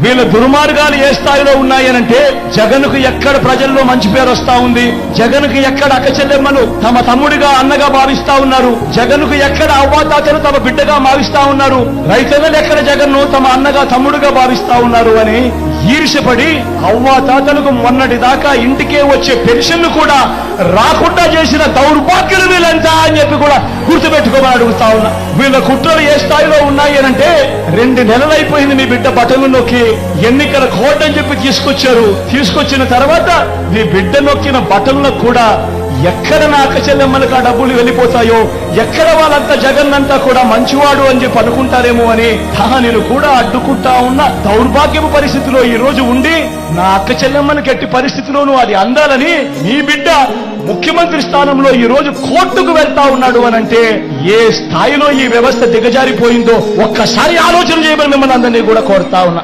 వీళ్ళ దుర్మార్గాలు ఏ స్థాయిలో ఉన్నాయనంటే జగన్కు ఎక్కడ ప్రజల్లో మంచి పేరు వస్తా ఉంది, జగన్కు ఎక్కడ అక్కచెల్లెమ్మలు తమ తమ్ముడిగా అన్నగా భావిస్తా ఉన్నారు, జగన్కు ఎక్కడ అవ్వాతాతలు తమ బిడ్డగా భావిస్తా ఉన్నారు, రైతన్నలు ఎక్కడ జగన్ను తమ అన్నగా తమ్ముడుగా భావిస్తా ఉన్నారు అని ఈర్ష్యపడి అవ్వాతాతలకు మొన్నటి దాకా ఇంటికే వచ్చే పెన్షన్లు కూడా రాకుండా చేసిన దౌర్భాగ్యులు వీళ్ళంతా అని చెప్పి కూడా గుర్తుపెట్టుకోమని అడుగుతా ఉన్నా. వీళ్ళ కుట్రలు ఏ స్థాయిలో ఉన్నాయి అనంటే 2 నెలలైపోయింది మీ బిడ్డ బటన్లు నొక్కి ఎన్నికల కోడ్ అని చెప్పి తీసుకొచ్చారు. తీసుకొచ్చిన తర్వాత మీ బిడ్డ నొక్కిన బటన్లకు కూడా ఎక్కడ నా అక్కచెల్లెమ్మలకు ఆ డబ్బులు వెళ్ళిపోతాయో, ఎక్కడ వాళ్ళంతా జగన్ అంతా కూడా మంచివాడు అని చెప్పి అనుకుంటారేమో అని దానిని కూడా అడ్డుకుంటా ఉన్న దౌర్భాగ్యపు పరిస్థితిలో ఈ రోజు ఉండి నా అక్కచెల్లెమ్మను గట్టి పరిస్థితిలోనూ అది అందాలని మీ బిడ్డ ముఖ్యమంత్రి స్థానంలో ఈ రోజు కోర్టుకు వెళ్తా ఉన్నాడు అనంటే ఏ స్థాయిలో ఈ వ్యవస్థ దిగజారిపోయిందో ఒక్కసారి ఆలోచన చేయమని మిమ్మల్ని అందరినీ కూడా కోరుతా ఉన్నా.